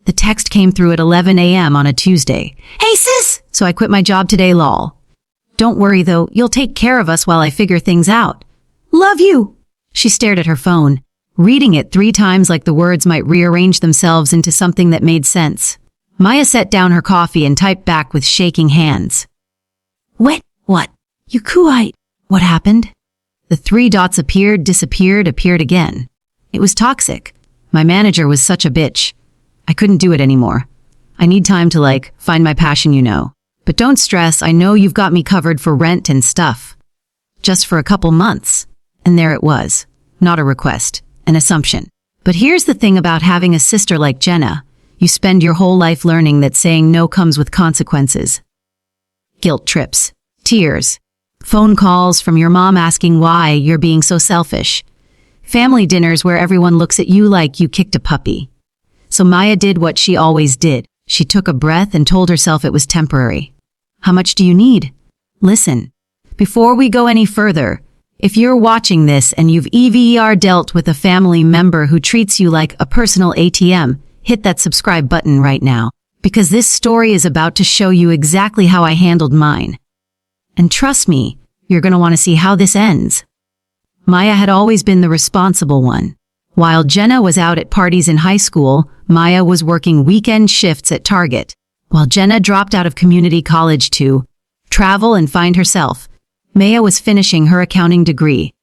The text came through at 11 a.m. on a Tuesday. "Hey sis! So I quit my job today, lol. Don't worry though, you'll take care of us while I figure things out. Love you." She stared at her phone, reading it 3 times like the words might rearrange themselves into something that made sense. Maya set down her coffee and typed back with shaking hands. What? You cool. What happened? The 3 dots appeared, disappeared, appeared again. It was toxic. My manager was such a bitch. I couldn't do it anymore. I need time to, find my passion, you know. But don't stress, I know you've got me covered for rent and stuff. Just for a couple months. And there it was. Not a request, an assumption. But here's the thing about having a sister like Jenna. You spend your whole life learning that saying no comes with consequences. Guilt trips, tears, phone calls from your mom asking why you're being so selfish. Family dinners where everyone looks at you like you kicked a puppy. So Maya did what she always did. She took a breath and told herself it was temporary. How much do you need? Listen, before we go any further, if you're watching this and you've ever dealt with a family member who treats you like a personal ATM, hit that subscribe button right now, because this story is about to show you exactly how I handled mine. And trust me, you're going to want to see how this ends. Maya had always been the responsible one. While Jenna was out at parties in high school, Maya was working weekend shifts at Target. While Jenna dropped out of community college to travel and find herself, Maya was finishing her accounting degree.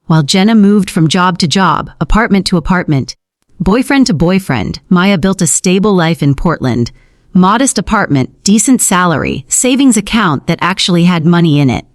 While Jenna moved from job to job, apartment to apartment, boyfriend to boyfriend, Maya built a stable life in Portland. Modest apartment, decent salary, savings account that actually had money in it.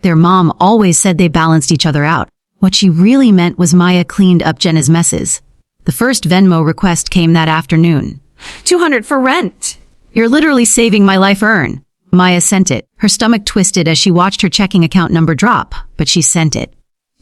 Their mom always said they balanced each other out. What she really meant was Maya cleaned up Jenna's messes. The first Venmo request came that afternoon. $200 for rent. You're literally saving my life earn. Maya sent it. Her stomach twisted as she watched her checking account number drop, but she sent it.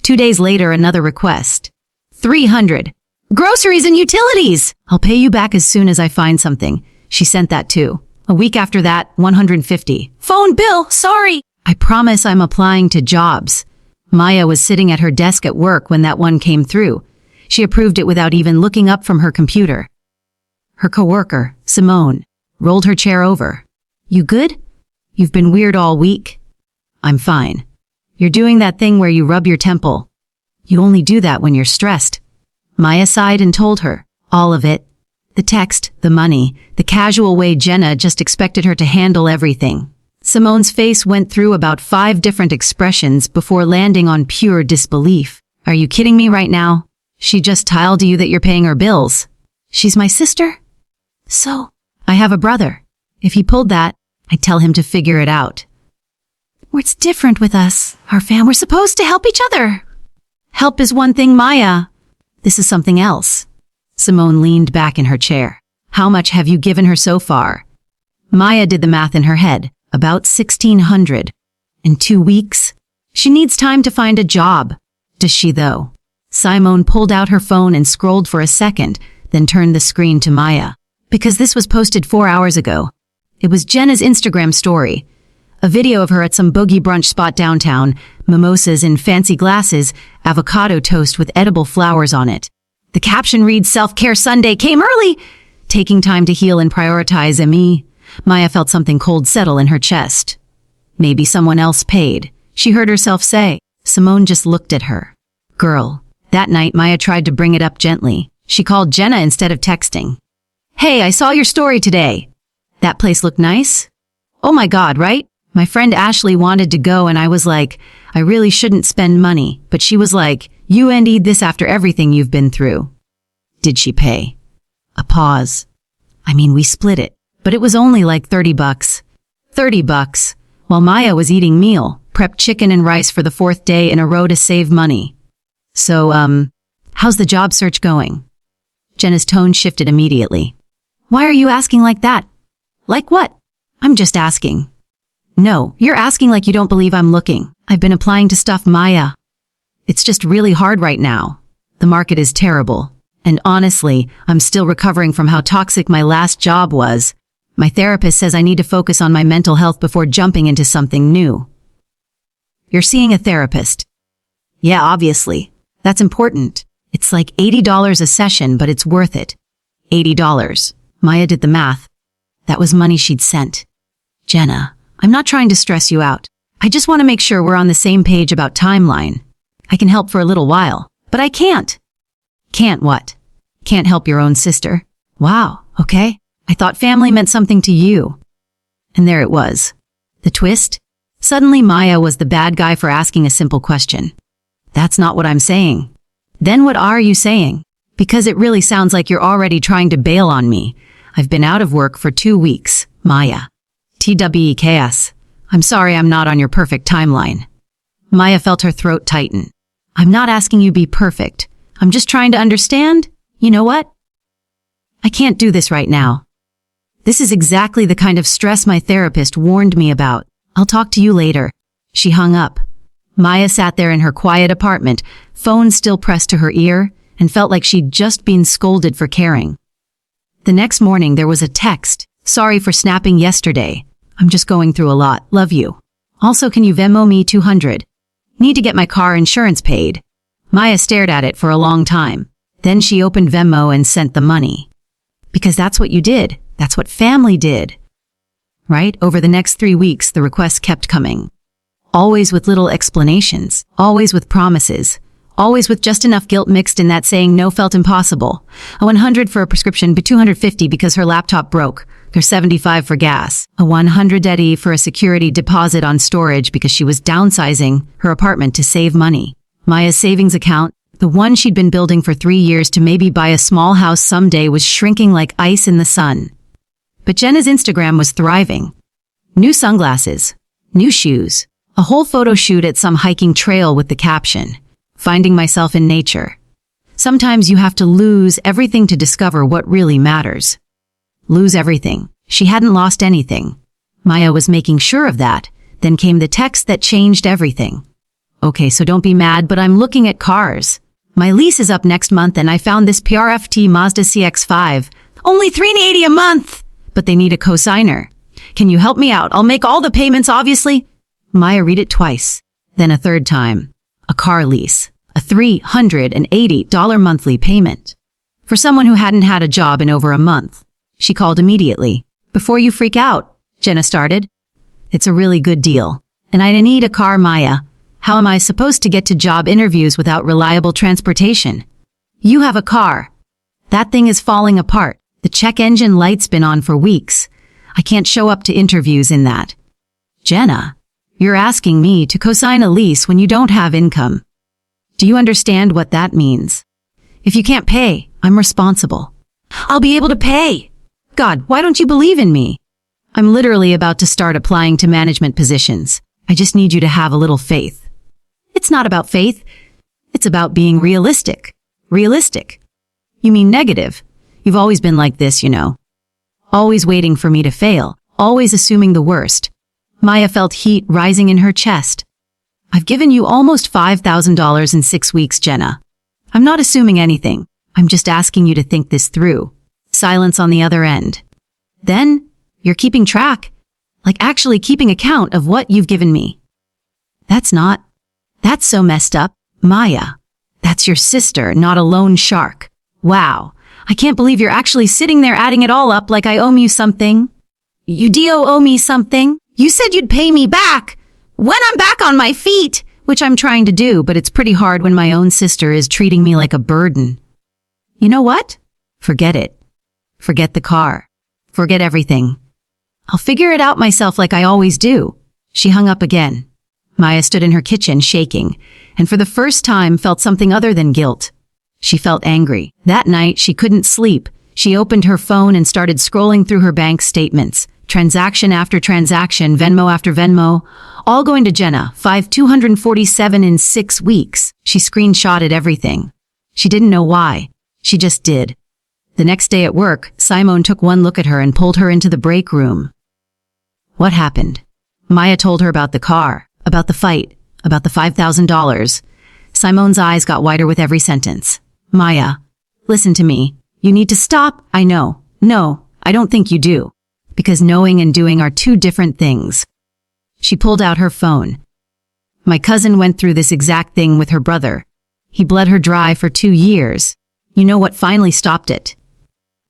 2 days later, another request. $300. Groceries and utilities. I'll pay you back as soon as I find something. She sent that too. A week after that, $150. Phone bill, sorry. I promise I'm applying to jobs. Maya was sitting at her desk at work when that one came through. She approved it without even looking up from her computer. Her coworker, Simone, rolled her chair over. You good? You've been weird all week. I'm fine. You're doing that thing where you rub your temple. You only do that when you're stressed. Maya sighed and told her. All of it. The text, the money, the casual way Jenna just expected her to handle everything. Simone's face went through about 5 different expressions before landing on pure disbelief. Are you kidding me right now? She just told you that you're paying her bills. She's my sister? So, I have a brother. If he pulled that, I'd tell him to figure it out. What's different with us? We're supposed to help each other. Help is one thing, Maya. This is something else. Simone leaned back in her chair. How much have you given her so far? Maya did the math in her head. About $1,600. In 2 weeks? She needs time to find a job. Does she, though? Simone pulled out her phone and scrolled for a second, then turned the screen to Maya. Because this was posted 4 hours ago. It was Jenna's Instagram story. A video of her at some boogie brunch spot downtown, mimosas in fancy glasses, avocado toast with edible flowers on it. The caption reads, Self-Care Sunday came early! Taking time to heal and prioritize me. Maya felt something cold settle in her chest. Maybe someone else paid, she heard herself say. Simone just looked at her. Girl. That night, Maya tried to bring it up gently. She called Jenna instead of texting. Hey, I saw your story today. That place looked nice? Oh my God, right? My friend Ashley wanted to go and I was like, I really shouldn't spend money. But she was like, you need this after everything you've been through. Did she pay? A pause. I mean, we split it. But it was only like $30. $30, while Maya was eating meal, prepped chicken and rice for the 4th day in a row to save money. So, how's the job search going? Jenna's tone shifted immediately. Why are you asking like that? Like what? I'm just asking. No, you're asking like you don't believe I'm looking. I've been applying to stuff, Maya. It's just really hard right now. The market is terrible. And honestly, I'm still recovering from how toxic my last job was. My therapist says I need to focus on my mental health before jumping into something new. You're seeing a therapist. Yeah, obviously. That's important. It's like $80 a session, but it's worth it. $80. Maya did the math. That was money she'd sent. Jenna, I'm not trying to stress you out. I just want to make sure we're on the same page about timeline. I can help for a little while, but I can't. Can't what? Can't help your own sister? Wow, okay. I thought family meant something to you. And there it was. The twist? Suddenly Maya was the bad guy for asking a simple question. That's not what I'm saying. Then what are you saying? Because it really sounds like you're already trying to bail on me. I've been out of work for 2 weeks, Maya. TWEKS. I'm sorry I'm not on your perfect timeline. Maya felt her throat tighten. I'm not asking you be perfect. I'm just trying to understand. You know what? I can't do this right now. This is exactly the kind of stress my therapist warned me about. I'll talk to you later. She hung up. Maya sat there in her quiet apartment, phone still pressed to her ear, and felt like she'd just been scolded for caring. The next morning there was a text. Sorry for snapping yesterday. I'm just going through a lot. Love you. Also, can you Venmo me $200? Need to get my car insurance paid. Maya stared at it for a long time. Then she opened Venmo and sent the money. Because that's what you did. That's what family did. Right? Over the next 3 weeks, the requests kept coming. Always with little explanations. Always with promises. Always with just enough guilt mixed in that saying no felt impossible. A $100 for a prescription, but $250 because her laptop broke. There's $75 for gas. A $100 for a security deposit on storage because she was downsizing her apartment to save money. Maya's savings account, the one she'd been building for 3 years to maybe buy a small house someday, was shrinking like ice in the sun. But Jenna's Instagram was thriving. New sunglasses. New shoes. A whole photo shoot at some hiking trail with the caption, "Finding myself in nature." Sometimes you have to lose everything to discover what really matters. Lose everything. She hadn't lost anything. Maya was making sure of that. Then came the text that changed everything. Okay, so don't be mad, but I'm looking at cars. My lease is up next month and I found this PRFT Mazda CX-5. Only $380 a month! But they need a cosigner. Can you help me out? I'll make all the payments, obviously. Maya read it twice. Then a third time. A car lease. A $380 monthly payment. For someone who hadn't had a job in over a month. She called immediately. Before you freak out, Jenna started. It's a really good deal. And I need a car, Maya. How am I supposed to get to job interviews without reliable transportation? You have a car. That thing is falling apart. The check engine light's been on for weeks. I can't show up to interviews in that. Jenna, you're asking me to cosign a lease when you don't have income. Do you understand what that means? If you can't pay, I'm responsible. I'll be able to pay. God, why don't you believe in me? I'm literally about to start applying to management positions. I just need you to have a little faith. It's not about faith. It's about being realistic. Realistic. You mean negative. You've always been like this, you know. Always waiting for me to fail. Always assuming the worst. Maya felt heat rising in her chest. I've given you almost $5,000 in 6 weeks, Jenna. I'm not assuming anything. I'm just asking you to think this through. Silence on the other end. Then, you're keeping track. Like actually keeping account of what you've given me. That's so messed up, Maya. That's your sister, not a lone shark. Wow. I can't believe you're actually sitting there adding it all up like I owe you something. You do owe me something? You said you'd pay me back. When I'm back on my feet, which I'm trying to do, but it's pretty hard when my own sister is treating me like a burden. You know what? Forget it. Forget the car. Forget everything. I'll figure it out myself like I always do. She hung up again. Maya stood in her kitchen shaking, and for the first time felt something other than guilt. She felt angry. That night, she couldn't sleep. She opened her phone and started scrolling through her bank statements. Transaction after transaction, Venmo after Venmo, all going to Jenna, $247 in 6 weeks. She screenshotted everything. She didn't know why. She just did. The next day at work, Simone took one look at her and pulled her into the break room. What happened? Maya told her about the car, about the fight, about the $5,000. Simone's eyes got wider with every sentence. Maya, listen to me. You need to stop. I know. No, I don't think you do. Because knowing and doing are two different things. She pulled out her phone. My cousin went through this exact thing with her brother. He bled her dry for 2 years. You know what finally stopped it?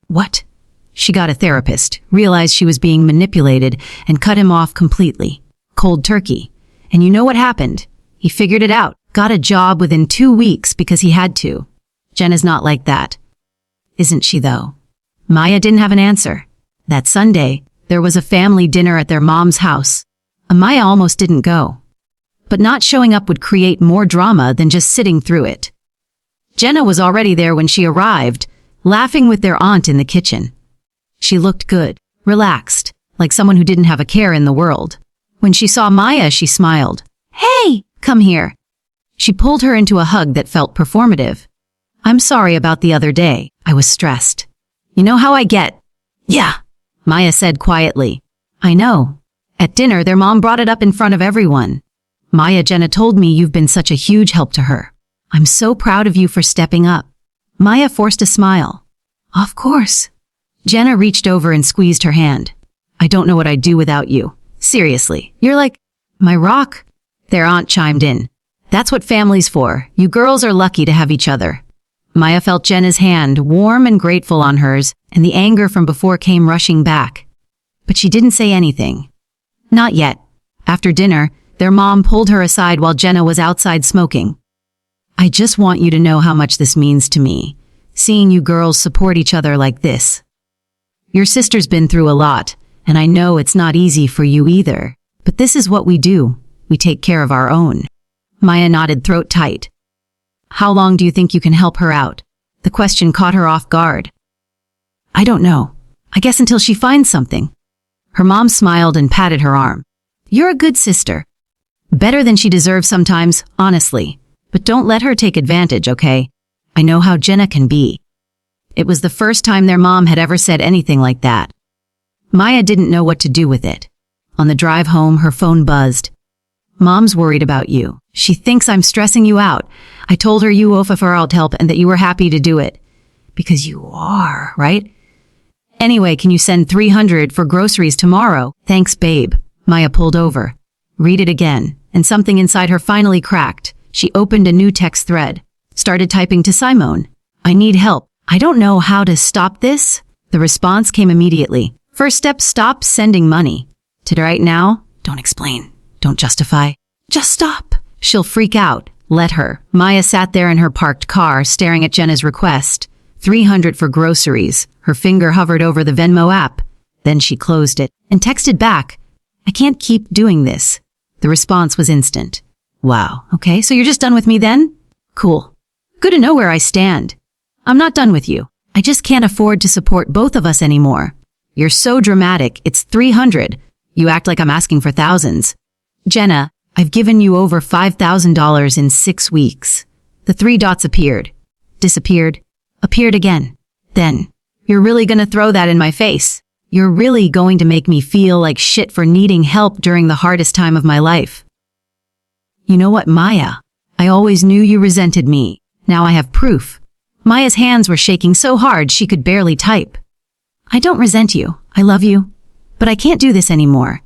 What? She got a therapist, realized she was being manipulated, and cut him off completely. Cold turkey. And you know what happened? He figured it out, got a job within 2 weeks because he had to. Jen is not like that. Isn't she, though? Maya didn't have an answer. That Sunday, there was a family dinner at their mom's house. Maya almost didn't go. But not showing up would create more drama than just sitting through it. Jenna was already there when she arrived, laughing with their aunt in the kitchen. She looked good, relaxed, like someone who didn't have a care in the world. When she saw Maya, she smiled. "Hey, come here." She pulled her into a hug that felt performative. "I'm sorry about the other day. I was stressed. You know how I get." "Yeah," Maya said quietly. "I know." At dinner, their mom brought it up in front of everyone. Jenna told me you've been such a huge help to her. I'm so proud of you for stepping up." Maya forced a smile. "Of course." Jenna reached over and squeezed her hand. "I don't know what I'd do without you. Seriously, you're like my rock." Their aunt chimed in. "That's what family's for. You girls are lucky to have each other." Maya felt Jenna's hand, warm and grateful on hers, and the anger from before came rushing back. But she didn't say anything. Not yet. After dinner, their mom pulled her aside while Jenna was outside smoking. "I just want you to know how much this means to me, seeing you girls support each other like this. Your sister's been through a lot, and I know it's not easy for you either, but this is what we do. We take care of our own." Maya nodded, throat tight. "How long do you think you can help her out?" The question caught her off guard. "I don't know. I guess until she finds something." Her mom smiled and patted her arm. "You're a good sister. Better than she deserves sometimes, honestly. But don't let her take advantage, okay? I know how Jenna can be." It was the first time their mom had ever said anything like that. Maya didn't know what to do with it. On the drive home, her phone buzzed. "Mom's worried about you. She thinks I'm stressing you out. I told her you offer out help and that you were happy to do it." "Because you are, right?" "Anyway, can you send $300 for groceries tomorrow?" "Thanks, babe." Maya pulled over. Read it again, and something inside her finally cracked. She opened a new text thread. Started typing to Simone. "I need help. I don't know how to stop this." The response came immediately. "First step, stop sending money." "To right now?" "Don't explain. Don't justify. Just stop." "She'll freak out. Let her." Maya sat there in her parked car, staring at Jenna's request. $300 for groceries. Her finger hovered over the Venmo app. Then she closed it and texted back, "I can't keep doing this." The response was instant. "Wow, okay, so you're just done with me then? Cool. Good to know where I stand. I'm not done with you. I just can't afford to support both of us anymore. You're so dramatic, it's $300. You act like I'm asking for thousands. Jenna, I've given you over $5,000 in 6 weeks." The 3 dots appeared, disappeared, appeared again. Then, "You're really gonna throw that in my face? You're really going to make me feel like shit for needing help during the hardest time of my life?" "You know what, Maya? I always knew you resented me. Now I have proof." Maya's hands were shaking so hard she could barely type. "I don't resent you. I love you. But I can't do this anymore."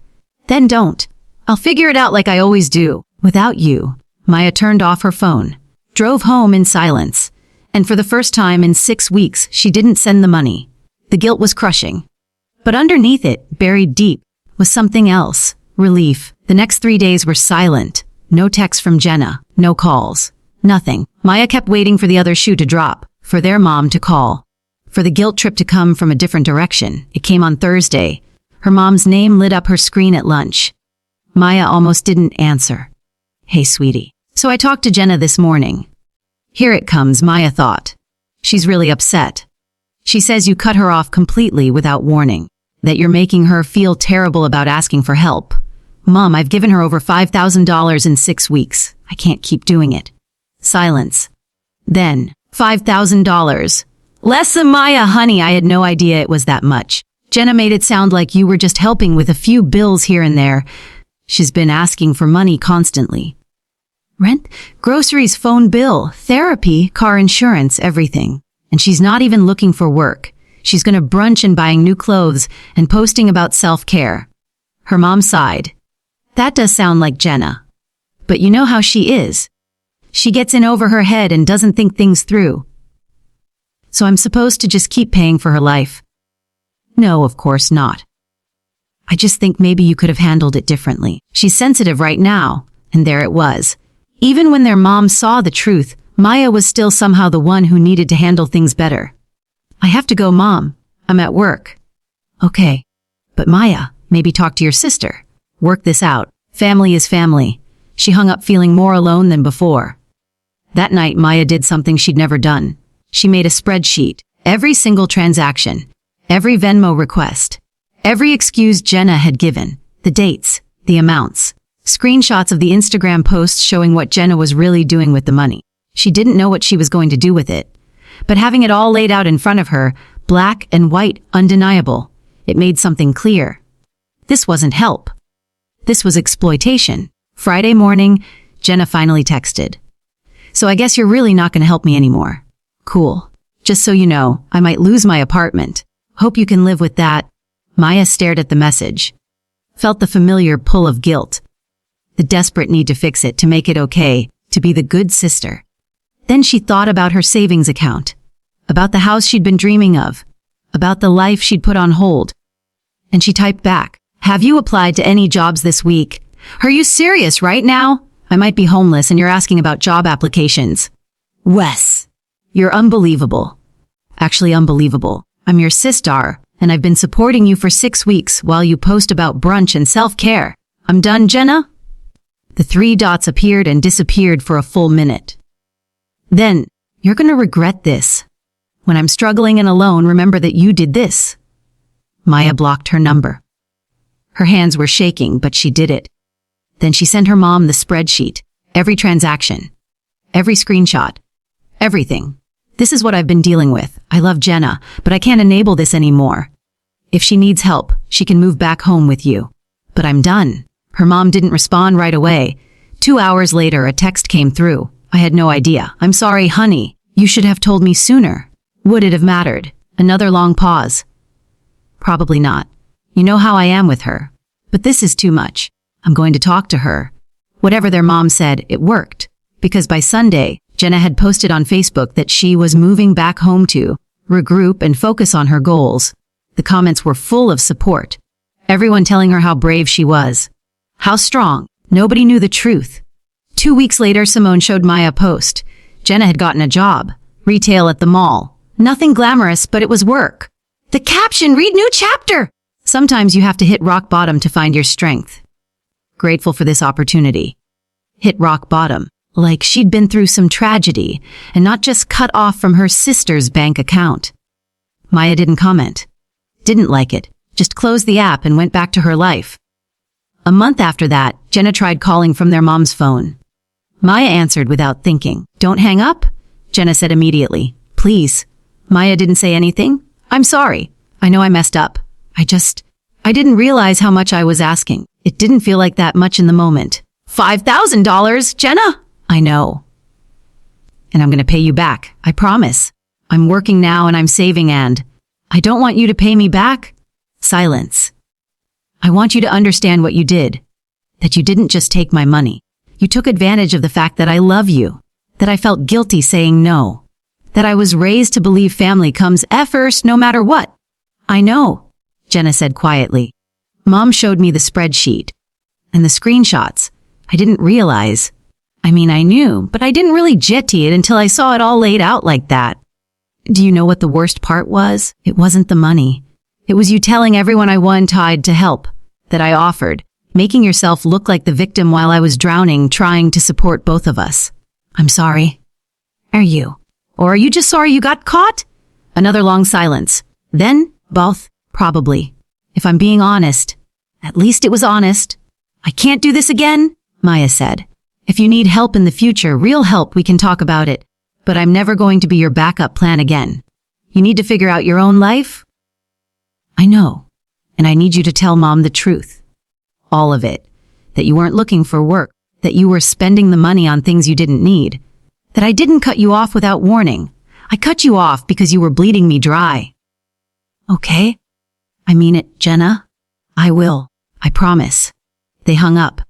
"Then don't. I'll figure it out like I always do. Without you." Maya turned off her phone, drove home in silence, and for the first time in 6 weeks, she didn't send the money. The guilt was crushing. But underneath it, buried deep, was something else. Relief. The next 3 days were silent. No texts from Jenna, no calls, nothing. Maya kept waiting for the other shoe to drop, for their mom to call, for the guilt trip to come from a different direction. It came on Thursday. Her mom's name lit up her screen at lunch. Maya almost didn't answer. "Hey, sweetie. So I talked to Jenna this morning." Here it comes, Maya thought. She's really upset. She says you cut her off completely without warning, that you're making her feel terrible about asking for help. "Mom, I've given her over $5,000 in 6 weeks. I can't keep doing it." Silence. Then, $5,000. "Less than Maya, honey, I had no idea it was that much. Jenna made it sound like you were just helping with a few bills here and there. She's been asking for money constantly. Rent, groceries, phone bill, therapy, car insurance, everything. And she's not even looking for work. She's gonna brunch and buying new clothes and posting about self-care." Her mom sighed. "That does sound like Jenna. But you know how she is. She gets in over her head and doesn't think things through. So I'm supposed to just keep paying for her life." No, of course not. I just think maybe you could have handled it differently. She's sensitive right now, and there it was. Even when their mom saw the truth, Maya was still somehow the one who needed to handle things better. I have to go, Mom. I'm at work. Okay. But Maya, maybe talk to your sister. Work this out. Family is family. She hung up feeling more alone than before. That night, Maya did something she'd never done. She made a spreadsheet. Every single transaction. Every Venmo request. Every excuse Jenna had given. The dates. The amounts. Screenshots of the Instagram posts showing what Jenna was really doing with the money. She didn't know what she was going to do with it. But having it all laid out in front of her, black and white, undeniable, it made something clear. This wasn't help. This was exploitation. Friday morning, Jenna finally texted. So I guess you're really not going to help me anymore. Cool. Just so you know, I might lose my apartment. Hope you can live with that. Maya stared at the message. Felt the familiar pull of guilt. The desperate need to fix it, to make it okay, to be the good sister. Then she thought about her savings account. About the house she'd been dreaming of. About the life she'd put on hold. And she typed back, have you applied to any jobs this week? Are you serious right now? I might be homeless and you're asking about job applications. Wes, you're unbelievable. Actually unbelievable. I'm your sister, and I've been supporting you for 6 weeks while you post about brunch and self-care. I'm done, Jenna? The 3 dots appeared and disappeared for a full minute. Then, you're going to regret this. When I'm struggling and alone, remember that you did this. Maya blocked her number. Her hands were shaking, but she did it. Then she sent her mom the spreadsheet, every transaction, every screenshot, everything. This is what I've been dealing with. I love Jenna, but I can't enable this anymore. If she needs help, she can move back home with you. But I'm done. Her mom didn't respond right away. 2 hours later, a text came through. I had no idea. I'm sorry, honey. You should have told me sooner. Would it have mattered? Another long pause. Probably not. You know how I am with her. But this is too much. I'm going to talk to her. Whatever their mom said, it worked. Because by Sunday, Jenna had posted on Facebook that she was moving back home to regroup and focus on her goals. The comments were full of support. Everyone telling her how brave she was. How strong. Nobody knew the truth. 2 weeks later, Simone showed Maya a post. Jenna had gotten a job. Retail at the mall. Nothing glamorous, but it was work. The caption, read new chapter. Sometimes you have to hit rock bottom to find your strength. Grateful for this opportunity. Hit rock bottom. Like she'd been through some tragedy and not just cut off from her sister's bank account. Maya didn't comment. Didn't like it. Just closed the app and went back to her life. A month after that, Jenna tried calling from their mom's phone. Maya answered without thinking. Don't hang up, Jenna said immediately. Please. Maya didn't say anything. I'm sorry. I know I messed up. I didn't realize how much I was asking. It didn't feel like that much in the moment. $5,000, Jenna? I know. And I'm going to pay you back. I promise. I'm working now and I'm saving and I don't want you to pay me back. Silence. I want you to understand what you did. That you didn't just take my money. You took advantage of the fact that I love you. That I felt guilty saying no. That I was raised to believe family comes first no matter what. I know, Jenna said quietly. Mom showed me the spreadsheet. And the screenshots. I didn't realize. I mean, I knew, but I didn't really jetty it until I saw it all laid out like that. Do you know what the worst part was? It wasn't the money. It was you telling everyone I wanted to help, that I offered, making yourself look like the victim while I was drowning, trying to support both of us. I'm sorry. Are you? Or are you just sorry you got caught? Another long silence. Then, both, probably. If I'm being honest. At least it was honest. I can't do this again, Maya said. If you need help in the future, real help, we can talk about it. But I'm never going to be your backup plan again. You need to figure out your own life? I know. And I need you to tell Mom the truth. All of it. That you weren't looking for work. That you were spending the money on things you didn't need. That I didn't cut you off without warning. I cut you off because you were bleeding me dry. Okay? I mean it, Jenna. I will. I promise. They hung up.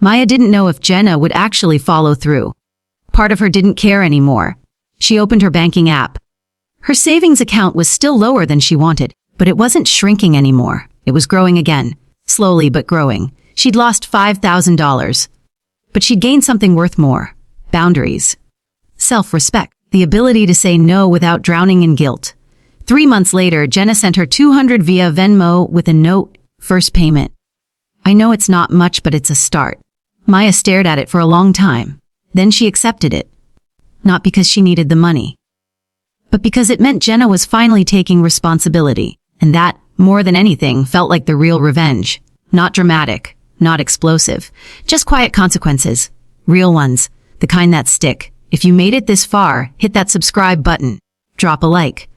Maya didn't know if Jenna would actually follow through. Part of her didn't care anymore. She opened her banking app. Her savings account was still lower than she wanted, But it wasn't shrinking anymore. It was growing again. Slowly but growing. She'd lost $5,000. But she'd gained something worth more. Boundaries. Self-respect. The ability to say no without drowning in guilt. 3 months later, Jenna sent her $200 via Venmo with a note, first payment. I know it's not much, but it's a start. Maya stared at it for a long time. Then she accepted it. Not because she needed the money, but because it meant Jenna was finally taking responsibility. And that, more than anything, felt like the real revenge. Not dramatic, not explosive, just quiet consequences. Real ones, the kind that stick. If you made it this far, hit that subscribe button. Drop a like.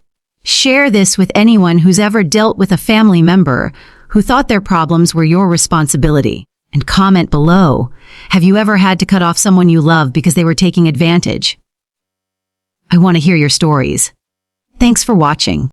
Share this with anyone who's ever dealt with a family member who thought their problems were your responsibility. And comment below, have you ever had to cut off someone you love because they were taking advantage? I want to hear your stories. Thanks for watching.